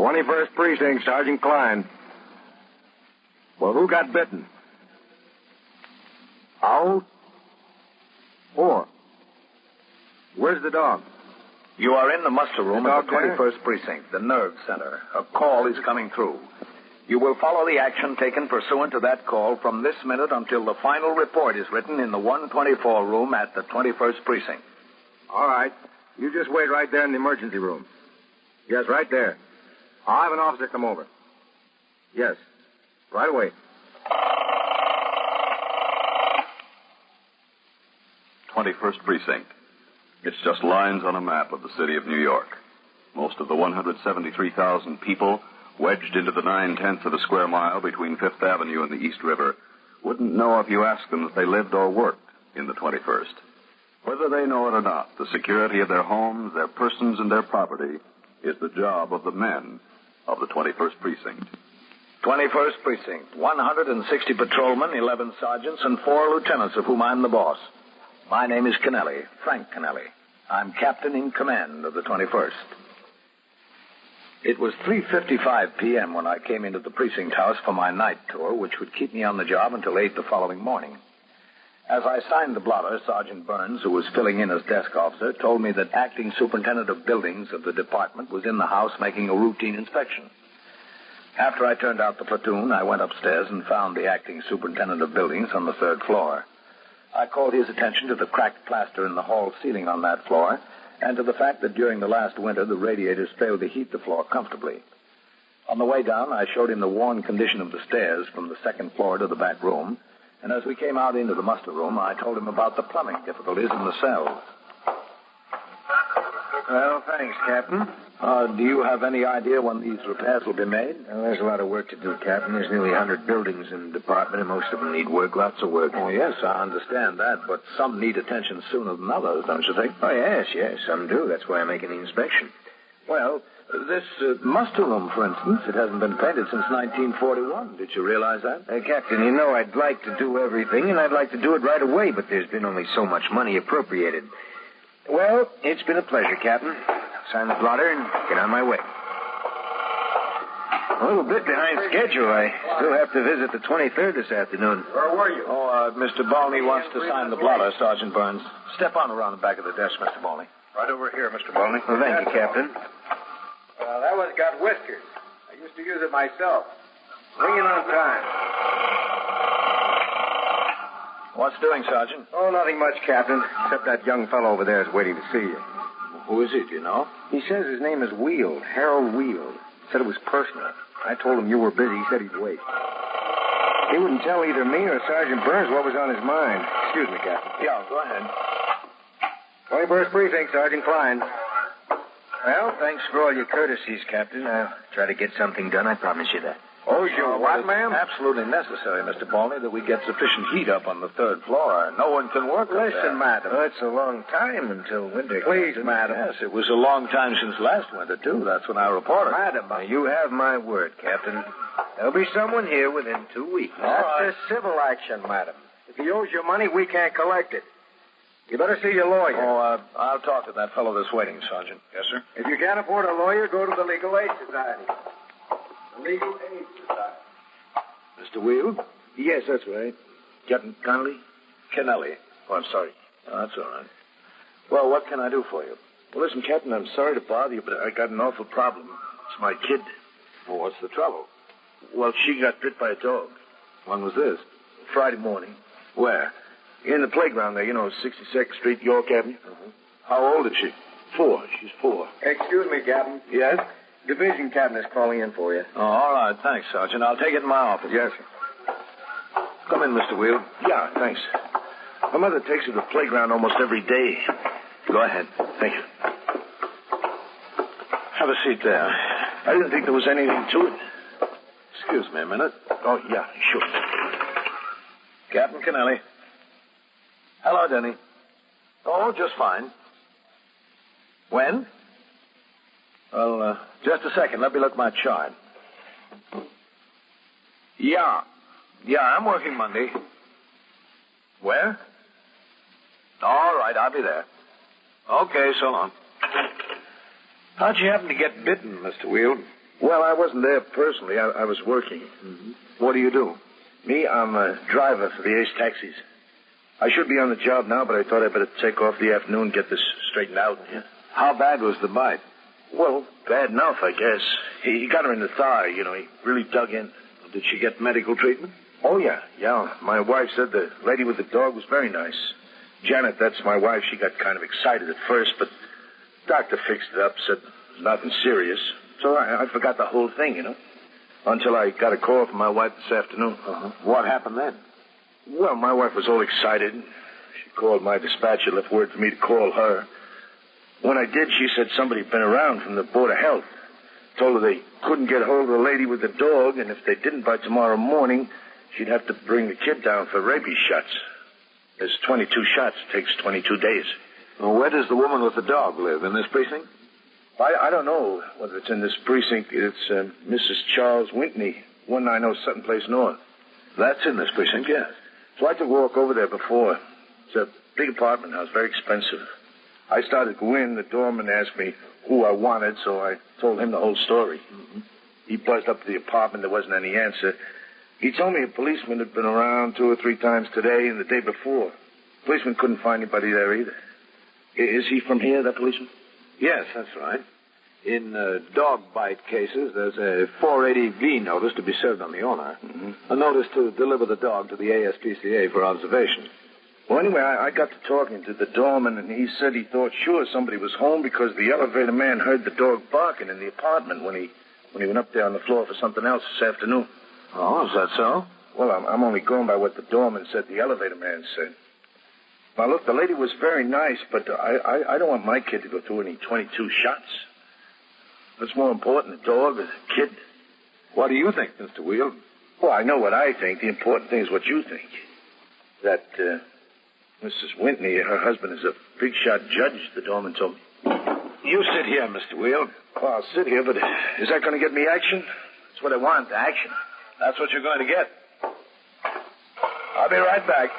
21st Precinct, Sergeant Klein. Well, who got bitten? Out? 4. Where's the dog? You are in the muster room at the 21st Precinct, the nerve center. A call is coming through. You will follow the action taken pursuant to that call from this minute until the final report is written in the 124 room at the 21st Precinct. All right. You just wait right there in the emergency room. Yes, right there. I'll have an officer come over. Yes. Right away. 21st Precinct. It's just lines on a map of the city of New York. Most of the 173,000 people wedged into the 9/10 of a square mile between Fifth Avenue and the East River wouldn't know if you asked them that they lived or worked in the 21st. Whether they know it or not, the security of their homes, their persons, and their property is the job of the men of the 21st Precinct. 21st Precinct, 160 patrolmen, 11 sergeants, and 4 lieutenants, of whom I'm the boss. My name is Kennelly, Frank Kennelly. I'm captain in command of the 21st. It was 3:55 p.m. when I came into the precinct house for my night tour, which would keep me on the job until 8 the following morning. As I signed the blotter, Sergeant Burns, who was filling in as desk officer, told me that acting superintendent of buildings of the department was in the house making a routine inspection. After I turned out the platoon, I went upstairs and found the acting superintendent of buildings on the 3rd floor. I called his attention to the cracked plaster in the hall ceiling on that floor and to the fact that during the last winter the radiators failed to heat the floor comfortably. On the way down, I showed him the worn condition of the stairs from the 2nd floor to the back room, and as we came out into the muster room, I told him about the plumbing difficulties in the cells. Well, thanks, Captain. Do you have any idea when these repairs will be made? Well, there's a lot of work to do, Captain. There's nearly 100 buildings in the department, and most of them need work, lots of work. Oh, yes, I understand that, but some need attention sooner than others, don't you think? Oh, yes, some do. That's why I'm making the inspection. Well, this muster room, for instance, it hasn't been painted since 1941. Did you realize that? Captain, you know I'd like to do everything, and I'd like to do it right away, but there's been only so much money appropriated. Well, it's been a pleasure, Captain. Sign the blotter and get on my way. A little bit behind schedule. I still have to visit the 23rd this afternoon. Where were you? Mr. Balney wants to sign the blotter, Sergeant Burns. Step on around the back of the desk, Mr. Balney. Right over here, Mr. Balney. Well, thank you, Captain. That one's got whiskers. I used to use it myself. Ring it on time. What's doing, Sergeant? Oh, nothing much, Captain, except that young fellow over there is waiting to see you. Who is he, do you know? He says his name is Weald, Harold Weald. Said it was personal. I told him you were busy. He said he'd wait. He wouldn't tell either me or Sergeant Burns what was on his mind. Excuse me, Captain. Yeah, go ahead. 21st Precinct, Sergeant Klein. Well, thanks for all your courtesies, Captain. I'll try to get something done, I promise you that. Oh, sure. What, ma'am? Absolutely necessary, Mr. Balney, that we get sufficient heat up on the 3rd floor. No one can work up there. Listen, madam. It's a long time until winter. Please, madam. Yes, it was a long time since last winter, too. That's when I reported. Madam, you have my word, Captain. There'll be someone here within 2 weeks. That's a civil action, madam. If he owes you money, we can't collect it. You better see your lawyer. I'll talk to that fellow that's waiting, Sergeant. Yes, sir. If you can't afford a lawyer, go to the Legal Aid Society. The Legal Aid Society. Mr. Weald? Yes, that's right. Captain Connolly? Kennelly. Oh, I'm sorry. Oh, that's all right. Well, what can I do for you? Well, listen, Captain, I'm sorry to bother you, but I got an awful problem. It's my kid. Well, what's the trouble? Well, she got bit by a dog. When was this? Friday morning. Where? In the playground there, 62nd Street, York Avenue. Mm-hmm. How old is she? 4. She's 4. Excuse me, Captain. Yes? Division captain is calling in for you. Oh, all right. Thanks, Sergeant. I'll take it in my office. Yes, sir. Come in, Mr. Weald. Yeah, thanks. My mother takes her to the playground almost every day. Go ahead. Thank you. Have a seat there. I didn't think there was anything to it. Excuse me a minute. Oh, yeah, sure. Captain Kennelly. Hello, Denny. Oh, just fine. When? Well, just a second. Let me look at my chart. Yeah, I'm working Monday. Where? All right, I'll be there. Okay, so long. How'd you happen to get bitten, Mr. Weald? Well, I wasn't there personally. I was working. Mm-hmm. What do you do? Me, I'm a driver for the Ace Taxis. I should be on the job now, but I thought I'd better take off the afternoon and get this straightened out. Yeah. How bad was the bite? Well, bad enough, I guess. He got her in the thigh, He really dug in. Did she get medical treatment? Oh, yeah. My wife said the lady with the dog was very nice. Janet, that's my wife. She got kind of excited at first, but the doctor fixed it up, said nothing serious. So I forgot the whole thing, until I got a call from my wife this afternoon. Uh-huh. What happened then? Well, my wife was all excited. She called my dispatcher, left word for me to call her. When I did, she said somebody had been around from the Board of Health. Told her they couldn't get hold of the lady with the dog, and if they didn't by tomorrow morning, she'd have to bring the kid down for rabies shots. There's 22 shots. It takes 22 days. Well, where does the woman with the dog live? In this precinct? I don't know whether it's in this precinct. It's Mrs. Charles Whitney, 190 Sutton Place North. That's in this precinct, yes. So I took a walk over there before. It's a big apartment house, very expensive. I started to go in. The doorman asked me who I wanted, so I told him the whole story. Mm-hmm. He buzzed up to the apartment. There wasn't any answer. He told me a policeman had been around 2 or 3 times today and the day before. Policeman couldn't find anybody there either. Is he from here, that policeman? Yes, that's right. In dog bite cases, there's a 480V notice to be served on the owner. Mm-hmm. A notice to deliver the dog to the ASPCA for observation. Well, anyway, I got to talking to the doorman, and he said he thought sure somebody was home because the elevator man heard the dog barking in the apartment when he went up there on the floor for something else this afternoon. Oh, is that so? Well, I'm only going by what the doorman said the elevator man said. Now, look, the lady was very nice, but I don't want my kid to go through any 22 shots. What's more important, the dog or the kid? What do you think, Mr. Wheel? Well, I know what I think. The important thing is what you think. That Mrs. Whitney, her husband, is a big-shot judge, the doorman told me. You sit here, Mr. Wheel. Well, I'll sit here, but is that going to get me action? That's what I want, action. That's what you're going to get. I'll be right back.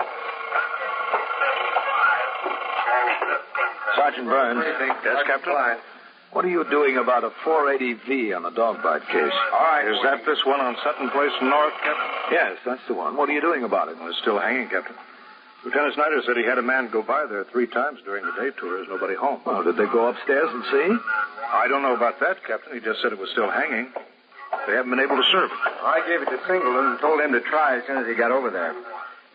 Sergeant Burns. Yes, Captain? What are you doing about a 480V on the dog bite case? All right, is that this one on Sutton Place North, Captain? Yes, that's the one. What are you doing about it? Well, it's still hanging, Captain. Lieutenant Snyder said he had a man go by there 3 times during the day tour. There's nobody home. Oh, did they go upstairs and see? I don't know about that, Captain. He just said it was still hanging. They haven't been able to serve it. I gave it to Singleton and told him to try as soon as he got over there.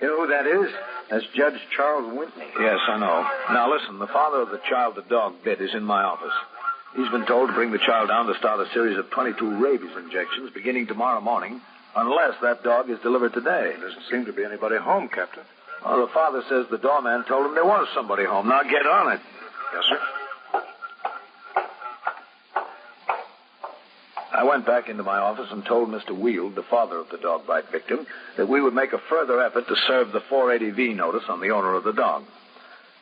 You know who that is? That's Judge Charles Whitney. Yes, I know. Now, listen, the father of the child the dog bit is in my office. He's been told to bring the child down to start a series of 22 rabies injections beginning tomorrow morning, unless that dog is delivered today. There doesn't seem to be anybody home, Captain. Well, the father says the doorman told him there was somebody home. Now, get on it. Yes, sir. I went back into my office and told Mr. Weald, the father of the dog bite victim, that we would make a further effort to serve the 480V notice on the owner of the dog.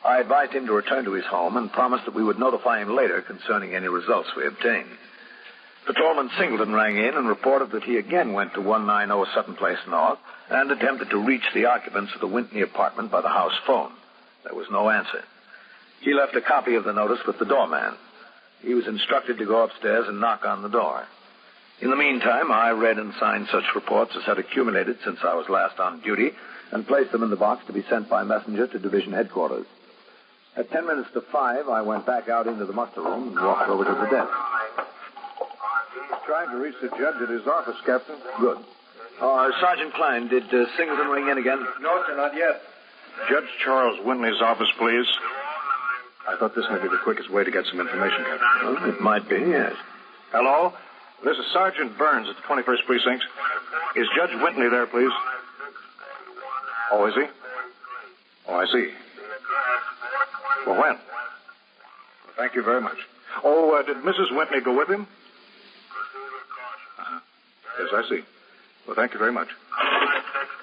I advised him to return to his home and promised that we would notify him later concerning any results we obtained. Patrolman Singleton rang in and reported that he again went to 190 Sutton Place North and attempted to reach the occupants of the Whitney apartment by the house phone. There was no answer. He left a copy of the notice with the doorman. He was instructed to go upstairs and knock on the door. In the meantime, I read and signed such reports as had accumulated since I was last on duty and placed them in the box to be sent by messenger to division headquarters. At 10 minutes to 5, I went back out into the muster room and walked over to the desk. He's trying to reach the judge at his office, Captain. Good. Sergeant Klein, did Singleton ring in again? No, sir, not yet. Judge Charles Whitney's office, please. I thought this might be the quickest way to get some information, Captain. Well, it might be, yes. Hello? This is Sergeant Burns at the 21st Precinct. Is Judge Whitney there, please? Oh, is he? Oh, I see. Well, when? Well, thank you very much. Oh, did Mrs. Whitney go with him? Yes, I see. Well, thank you very much.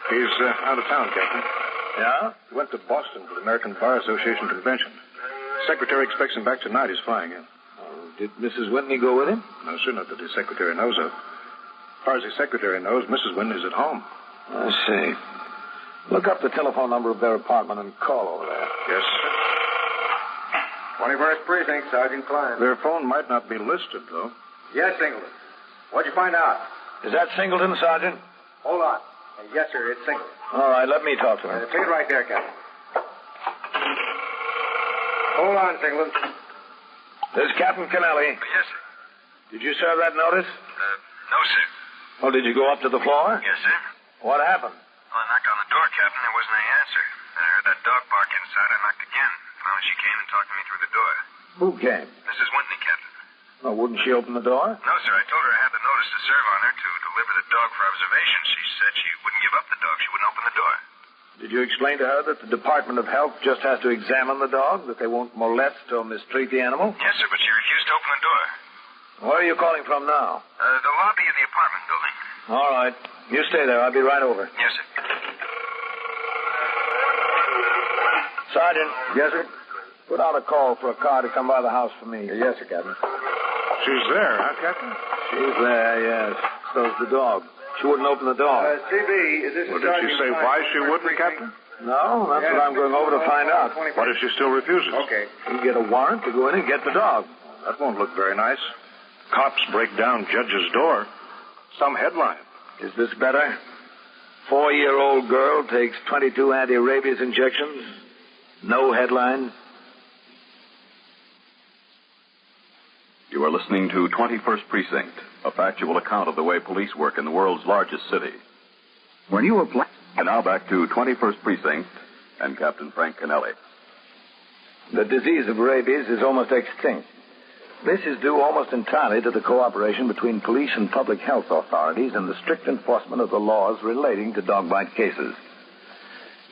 He's out of town, Captain. Yeah? He went to Boston for the American Bar Association convention. Secretary expects him back tonight. He's flying in. Did Mrs. Whitney go with him? No, sir, not that his secretary knows of. As far as his secretary knows, Mrs. Whitney's at home. I see. Look up the telephone number of their apartment and call over there. Yes. 21st Precinct, Sergeant Klein. Their phone might not be listed, though. Yes, Singleton. What'd you find out? Is that Singleton, Sergeant? Hold on. Yes, sir, it's Singleton. All right, let me talk to him. Take it right there, Captain. Hold on, Singleton. This is Captain Kennelly. Yes, sir. Did you serve that notice? No, sir. Well, did you go up to the floor? Yes, sir. What happened? Well, I knocked on the door, Captain. There wasn't any answer. Then I heard that dog bark inside. I knocked again. Finally, she came and talked to me through the door. Who came? Mrs. Whitney, Captain. Oh, wouldn't she open the door? No, sir. I told her I had the notice to serve on her to deliver the dog for observation. She said she wouldn't give up the dog. She wouldn't open the door. Did you explain to her that the Department of Health just has to examine the dog, that they won't molest or mistreat the animal? Yes, sir, but she refused to open the door. Where are you calling from now? The lobby of the apartment building. All right. You stay there. I'll be right over. Yes, sir. Sergeant. Yes, sir? Put out a call for a car to come by the house for me. Yes, sir, Captain. She's there, huh, Captain? She's there, yes. So's the dog. She wouldn't open the door. CB, is this Well, did she say why she wouldn't, Captain? No, that's what I'm going over to find out. What if she still refuses? Okay. You get a warrant to go in and get the dog. That won't look very nice. Cops break down judge's door. Some headline. Is this better? 4-year-old girl takes 22 anti-rabies injections. No headline. You are listening to 21st Precinct, a factual account of the way police work in the world's largest city. When you apply... And now back to 21st Precinct and Captain Frank Kennelly. The disease of rabies is almost extinct. This is due almost entirely to the cooperation between police and public health authorities and the strict enforcement of the laws relating to dog bite cases.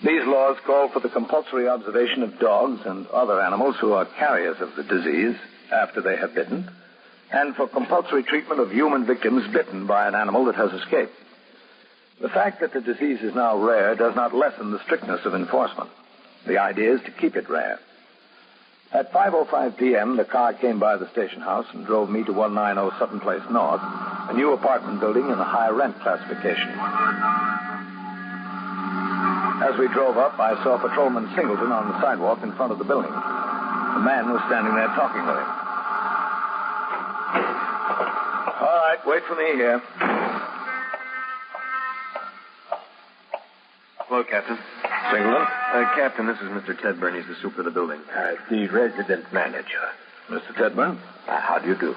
These laws call for the compulsory observation of dogs and other animals who are carriers of the disease after they have bitten, and for compulsory treatment of human victims bitten by an animal that has escaped. The fact that the disease is now rare does not lessen the strictness of enforcement. The idea is to keep it rare. At 5:05 p.m., the car came by the station house and drove me to 190 Sutton Place North, a new apartment building in the high rent classification. As we drove up, I saw Patrolman Singleton on the sidewalk in front of the building. The man was standing there talking with him. All right, wait for me here. Hello, Captain. Singleton? Captain, this is Mr. Tedburn. He's the super of the building. The resident manager. Mr. Tedburn? How do you do?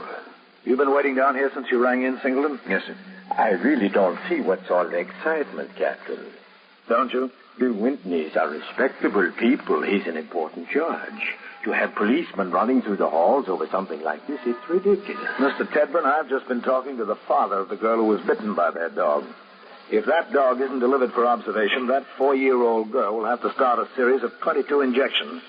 You've been waiting down here since you rang in, Singleton? Yes, sir. I really don't see what's all the excitement, Captain. Don't you? The Whitneys are respectable people. He's an important judge. To have policemen running through the halls over something like this, it's ridiculous. Mr. Tedburn, I've just been talking to the father of the girl who was bitten by that dog. If that dog isn't delivered for observation, that 4-year-old girl will have to start a series of 22 injections.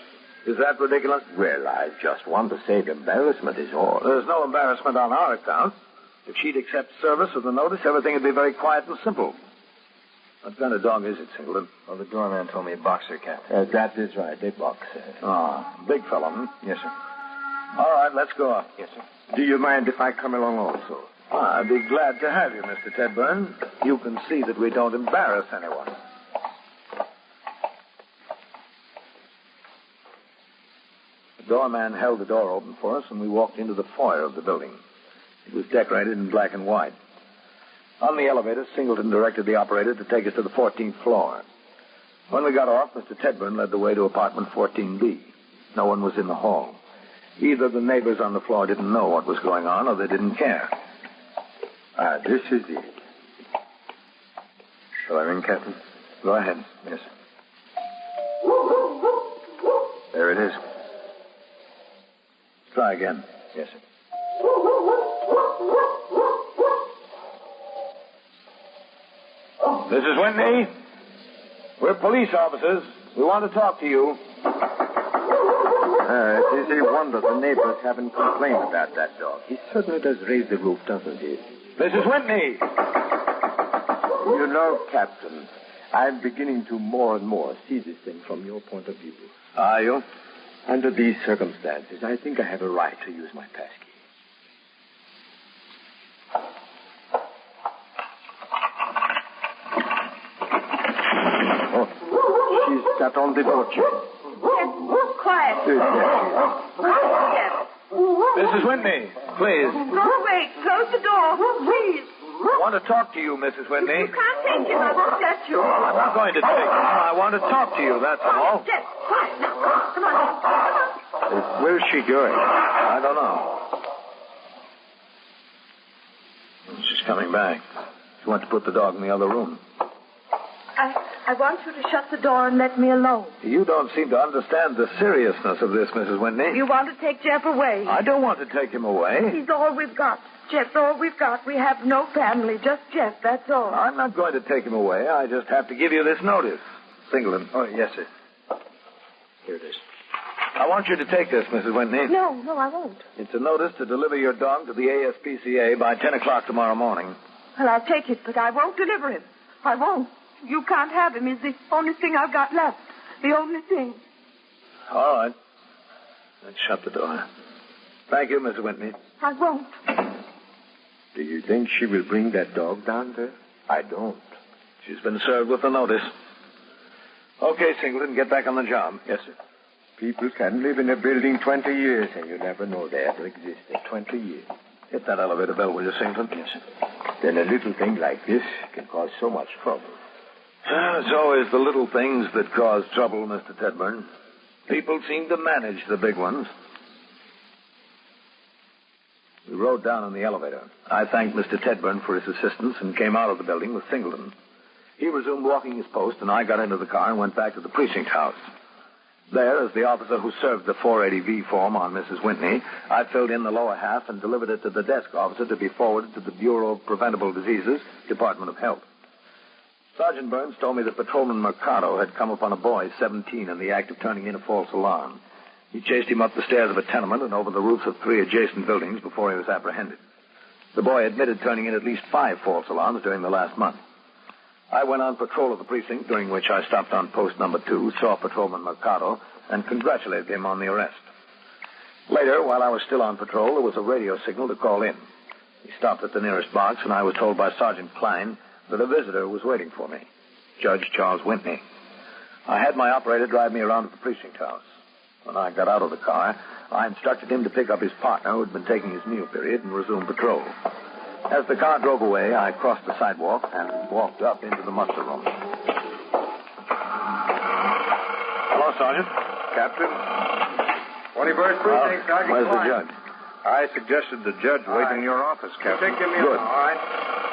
Is that ridiculous? Well, I just want to save embarrassment is all. There's no embarrassment on our account. If she'd accept service with the notice, everything would be very quiet and simple. What kind of dog is it, Singleton? Well, the doorman told me a boxer, Captain. That is right, a boxer. Ah, big fellow, hmm? Yes, sir. All right, let's go up. Yes, sir. Do you mind if I come along also? I'd be glad to have you, Mr. Tedburn. You can see that we don't embarrass anyone. The doorman held the door open for us, and we walked into the foyer of the building. It was decorated in black and white. On the elevator, Singleton directed the operator to take us to the 14th floor. When we got off, Mr. Tedburn led the way to apartment 14B. No one was in the hall. Either the neighbors on the floor didn't know what was going on, or they didn't care. This is it. Shall I ring, Captain? Go ahead. Yes, sir. There it is. Try again. Yes, sir. This is Whitney. We're police officers. We want to talk to you. It is a wonder the neighbors haven't complained about that dog. He certainly does raise the roof, doesn't he? This is Whitney. You know, Captain, I'm beginning to more and more see this thing from your point of view. Are you? Under these circumstances, I think I have a right to use my passkey. Oh, she's got on the door chain. Quiet. This is Whitney. Please. Go away. Close the door. Please. I want to talk to you, Mrs. Whitney. You can't take him. I won't let you. I'm not going to take him. I want to talk to you, that's all. Jeff, quiet. Now, come on. Come on. Where's she going? I don't know. She's coming back. She wants to put the dog in the other room. I want you to shut the door and let me alone. You don't seem to understand the seriousness of this, Mrs. Whitney. You want to take Jeff away. I don't want to take him away. He's all we've got. Jeff's all we've got. We have no family, just Jeff, that's all. I'm not going to take him away. I just have to give you this notice. Singleton. Oh, yes, sir. Here it is. I want you to take this, Mrs. Whitney. No, I won't. It's a notice to deliver your dog to the ASPCA by 10 o'clock tomorrow morning. Well, I'll take it, but I won't deliver him. I won't. You can't have him. He's the only thing I've got left. The only thing. All right. Let's shut the door. Thank you, Mrs. Whitney. I won't. Do you think she will bring that dog down there? I don't. She's been served with the notice. Okay, Singleton, get back on the job. Yes, sir. People can live in a building 20 years, and you never know they ever existed. 20 years. Hit that elevator bell, will you, Singleton? Yes, sir. Then a little thing like this can cause so much trouble. It's always the little things that cause trouble, Mr. Tedburn. People seem to manage the big ones. We rode down in the elevator. I thanked Mr. Tedburn for his assistance and came out of the building with Singleton. He resumed walking his post, and I got into the car and went back to the precinct house. There, as the officer who served the 480V form on Mrs. Whitney, I filled in the lower half and delivered it to the desk officer to be forwarded to the Bureau of Preventable Diseases, Department of Health. Sergeant Burns told me that Patrolman Mercado had come upon a boy, 17, in the act of turning in a false alarm. He chased him up the stairs of a tenement and over the roofs of 3 adjacent buildings before he was apprehended. The boy admitted turning in at least 5 false alarms during the last month. I went on patrol of the precinct, during which I stopped on post number 2, saw Patrolman Mercado, and congratulated him on the arrest. Later, while I was still on patrol, there was a radio signal to call in. He stopped at the nearest box, and I was told by Sergeant Klein that a visitor was waiting for me, Judge Charles Whitney. I had my operator drive me around to the precinct house. When I got out of the car, I instructed him to pick up his partner, who had been taking his meal period, and resume patrol. As the car drove away, I crossed the sidewalk and walked up into the muster room. Hello, Sergeant. Captain. 21st Precinct, Sergeant Where's the Klein. judge? I suggested the judge wait in your office, Captain. Take him in. Good. All right.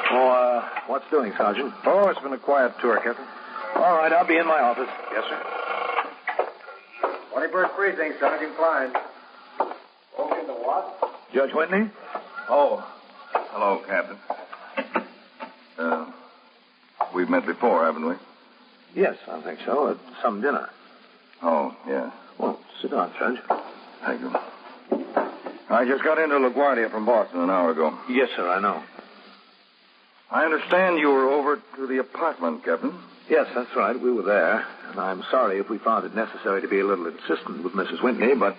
Oh, what's doing, Sergeant? Oh, it's been a quiet tour, Captain. All right, I'll be in my office. Yes, sir. 21st Precinct, Sergeant Klein. Open the what? Judge Whitney? Oh, hello, Captain. We've met before, haven't we? Yes, I think so, at some dinner. Oh, yeah. Well, sit down, Judge. Thank you. I just got into LaGuardia from Boston an hour ago. Yes, sir, I know. I understand you were over to the apartment, Captain. Yes, that's right. We were there. And I'm sorry if we found it necessary to be a little insistent with Mrs. Whitney, but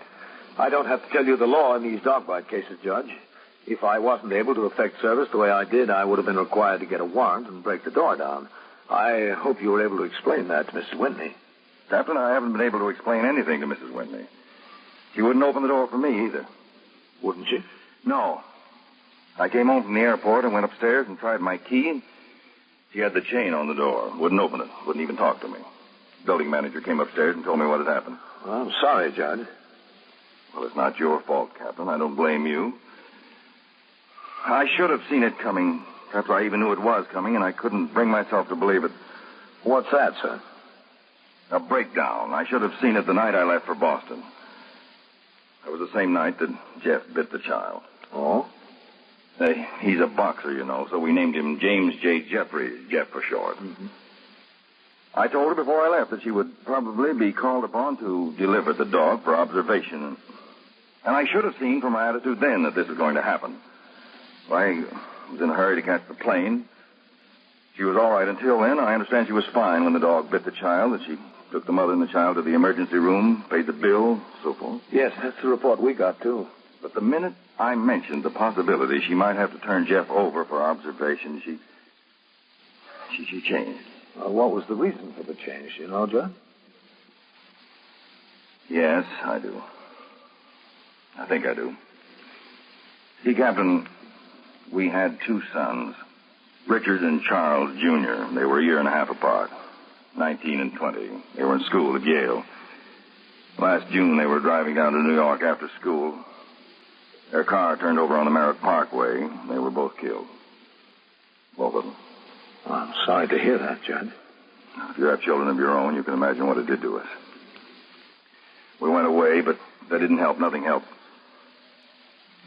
I don't have to tell you the law in these dog bite cases, Judge. If I wasn't able to effect service the way I did, I would have been required to get a warrant and break the door down. I hope you were able to explain that to Mrs. Whitney. Captain, I haven't been able to explain anything to Mrs. Whitney. She wouldn't open the door for me either. Wouldn't she? No. I came home from the airport and went upstairs and tried my key, and she had the chain on the door. Wouldn't open it. Wouldn't even talk to me. Building manager came upstairs and told me what had happened. Well, I'm sorry, Judge. Well, it's not your fault, Captain. I don't blame you. I should have seen it coming. Perhaps I even knew it was coming, and I couldn't bring myself to believe it. What's that, sir? A breakdown. I should have seen it the night I left for Boston. It was the same night that Jeff bit the child. Oh? He's a boxer, you know, so we named him James J. Jeffries, Jeff for short. Mm-hmm. I told her before I left that she would probably be called upon to deliver the dog for observation. And I should have seen from my attitude then that this was going to happen. I was in a hurry to catch the plane. She was all right until then. I understand she was fine when the dog bit the child, that she took the mother and the child to the emergency room, paid the bill, so forth. Yes, that's the report we got, too. But the minute I mentioned the possibility she might have to turn Jeff over for observation, she changed. What was the reason for the change, you know, Judge? Yes, I do. I think I do. See, Captain, we had two sons, Richard and Charles, Jr. They were a year and a half apart, 19 and 20. They were in school at Yale. Last June, they were driving down to New York after school. Their car turned over on the Merritt Parkway. They were both killed. Both of them. Well, I'm sorry to hear that, Judge. If you have children of your own, you can imagine what it did to us. We went away, but that didn't help. Nothing helped.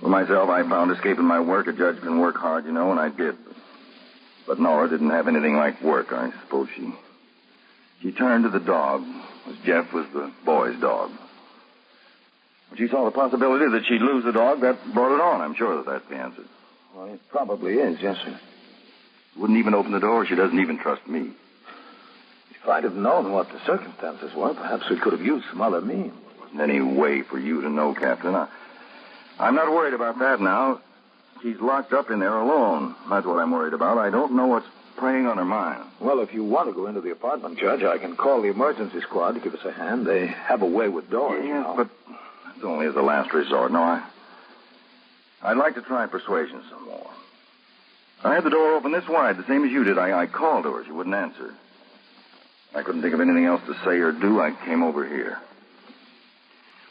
For myself, I found escaping my work. A judge can work hard, you know, and I did. But Nora didn't have anything like work. I suppose she turned to the dog, as Jeff was the boy's dog. When she saw the possibility that she'd lose the dog, that brought it on. I'm sure that's the answer. Well, it probably is, yes, sir. She wouldn't even open the door. She doesn't even trust me. If I'd have known what the circumstances were, perhaps we could have used some other means. There wasn't any way for you to know, Captain. I'm not worried about that now. She's locked up in there alone. That's what I'm worried about. I don't know what's preying on her mind. Well, if you want to go into the apartment, Judge, I can call the emergency squad to give us a hand. They have a way with doors, you know. But it's only as a last resort. No, I'd like to try persuasion some more. I had the door open this wide, the same as you did. I called to her. She wouldn't answer. I couldn't think of anything else to say or do. I came over here.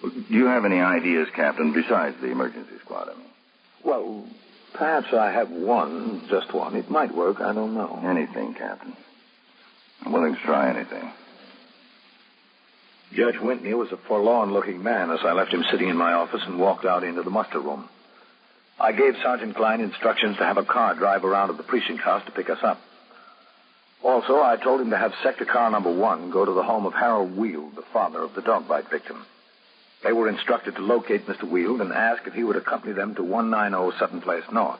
Well, do you have any ideas, Captain, besides the emergency squad, I mean? Well, perhaps I have one, just one. It might work. I don't know. Anything, Captain. I'm willing to try anything. Judge Whitney was a forlorn-looking man as I left him sitting in my office and walked out into the muster room. I gave Sergeant Klein instructions to have a car drive around to the precinct house to pick us up. Also, I told him to have sector car number 1 go to the home of Harold Weald, the father of the dog bite victim. They were instructed to locate Mr. Weald and ask if he would accompany them to 190 Sutton Place North.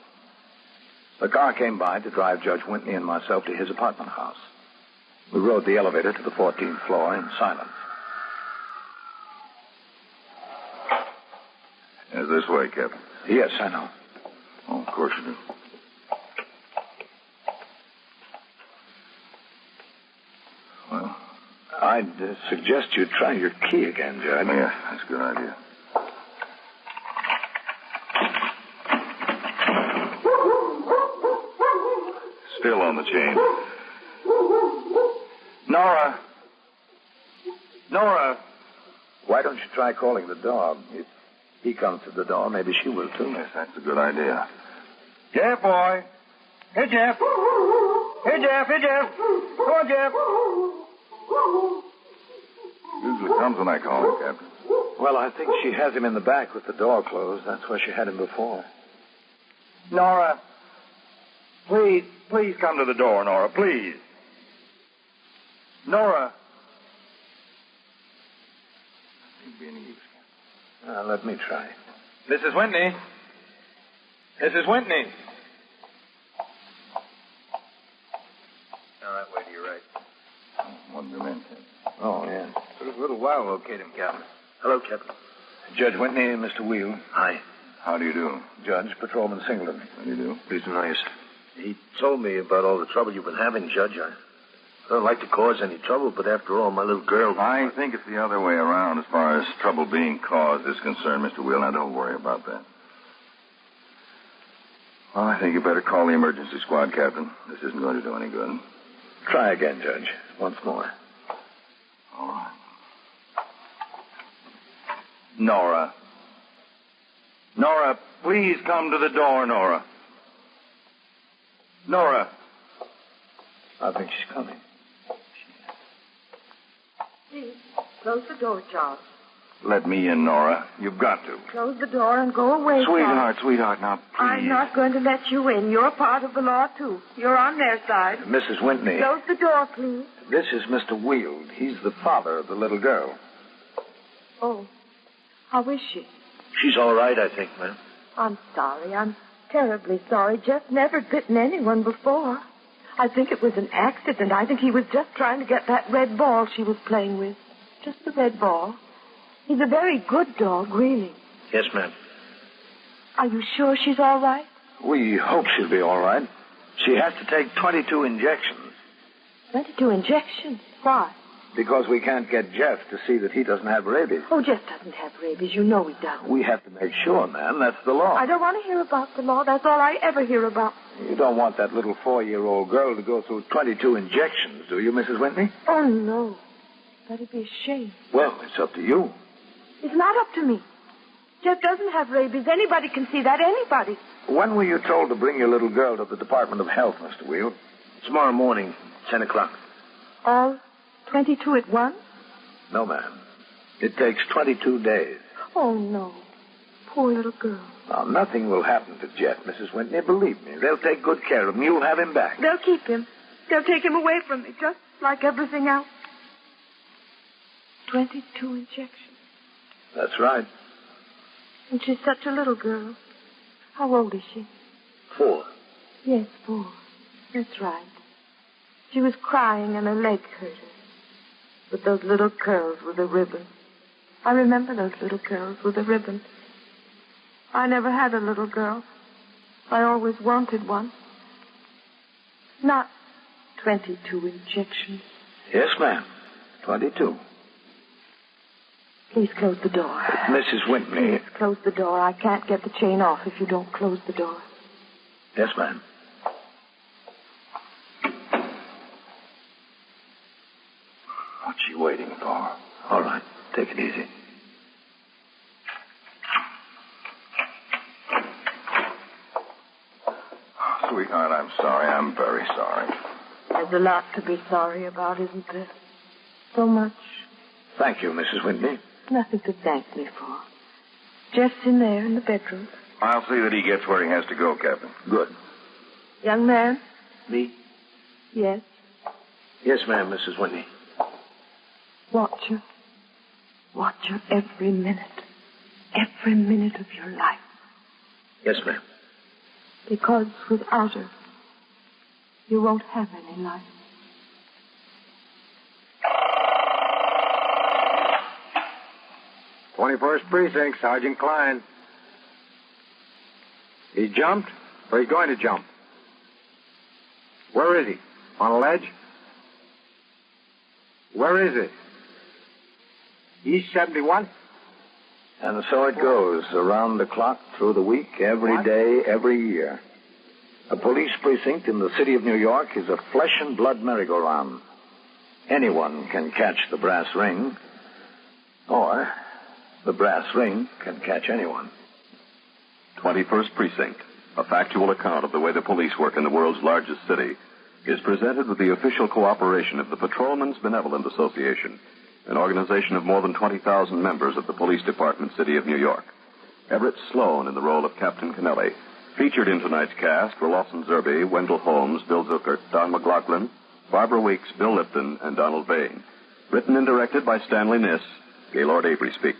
The car came by to drive Judge Whitney and myself to his apartment house. We rode the elevator to the 14th floor in silence. Is this way, Captain? Yes, I know. Oh, of course you do. Well, I'd suggest you try your key again, Judge. Yeah, that's a good idea. Still on the chain. Nora! Nora! Why don't you try calling the dog? If he comes to the door, maybe she will, too. Yes, that's a good idea. Jeff, boy. Hey, Jeff. Hey, Jeff. Hey, Jeff. Come on, Jeff. Usually comes when I call him, Captain. Well, I think she has him in the back with the door closed. That's where she had him before. Nora. Please come to the door, Nora. Please. Nora. Can't be any use. Let me try. Mrs. Whitney. Mrs. Whitney. All right, wait, you're right. One of your men. Oh, yeah. Took us a little while to locate him, Captain. Hello, Captain. Judge Whitney and Mr. Weald. Hi. How do you do? Judge, Patrolman Singleton. How do you do? Pleased to know you, sir. He told me about all the trouble you've been having, Judge. I don't like to cause any trouble, but after all, my little girl... I think it's the other way around as far as trouble being caused is concerned, Mr. Weald. Now, don't worry about that. Well, I think you better call the emergency squad, Captain. This isn't going to do any good. Try again, Judge. Once more. All right. Nora. Nora, please come to the door, Nora. Nora. I think she's coming. Please, close the door, Charles. Let me in, Nora. You've got to. Close the door and go away, Charles. Sweetheart, now, please. I'm not going to let you in. You're part of the law, too. You're on their side. Mrs. Whitney. Close the door, please. This is Mr. Weald. He's the father of the little girl. Oh, how is she? She's all right, I think, ma'am. I'm sorry. I'm terribly sorry. Jeff never bitten anyone before. I think it was an accident. I think he was just trying to get that red ball she was playing with. Just the red ball. He's a very good dog, really. Yes, ma'am. Are you sure she's all right? We hope she'll be all right. She has to take 22 injections. 22 injections? Why? Because we can't get Jeff to see that he doesn't have rabies. Oh, Jeff doesn't have rabies. You know he doesn't. We have to make sure, ma'am. That's the law. I don't want to hear about the law. That's all I ever hear about. You don't want that little 4-year-old girl to go through 22 injections, do you, Mrs. Whitney? Oh, no. That'd be a shame. Well, it's up to you. It's not up to me. Jeff doesn't have rabies. Anybody can see that. Anybody. When were you told to bring your little girl to the Department of Health, Mr. Wheel? Tomorrow morning, 10 o'clock. All 22 at once? No, ma'am. It takes 22 days. Oh, no. Poor little girl. Now, nothing will happen to Jeff, Mrs. Whitney. Believe me. They'll take good care of him. You'll have him back. They'll keep him. They'll take him away from me, just like everything else. 22 injections. That's right. And she's such a little girl. How old is she? 4. Yes, 4. That's right. She was crying and her leg hurt her. With those little curls with a ribbon. I remember those little curls with a ribbon. I never had a little girl. I always wanted one. Not 22 injections. Yes, ma'am. 22. Please close the door. Mrs. Whitney. Please close the door. I can't get the chain off if you don't close the door. Yes, ma'am. What's she waiting for? All right. Take it easy. Sweetheart, I'm sorry. I'm very sorry. There's a lot to be sorry about, isn't there? So much. Thank you, Mrs. Whitney. Nothing to thank me for. Jeff's in there in the bedroom. I'll see that he gets where he has to go, Captain. Good. Young man? Me? Yes. Yes, ma'am, Mrs. Whitney. Watch her. Watch her every minute. Every minute of your life. Yes, ma'am. Because without her, you won't have any life. '21st Precinct, Sergeant Klein. He jumped, or he's going to jump? Where is he? On a ledge? Where is it? East 71? And so it goes, around the clock, through the week, every day, every year. A police precinct in the city of New York is a flesh and blood merry-go-round. Anyone can catch the brass ring, or the brass ring can catch anyone. 21st Precinct, a factual account of the way the police work in the world's largest city, is presented with the official cooperation of the Patrolmen's Benevolent Association, an organization of more than 20,000 members of the Police Department, City of New York. Everett Sloan in the role of Captain Kennelly. Featured in tonight's cast were Lawson Zerbe, Wendell Holmes, Bill Zuckert, Don McLaughlin, Barbara Weeks, Bill Lipton, and Donald Bain. Written and directed by Stanley Niss. Gaylord Avery speaks.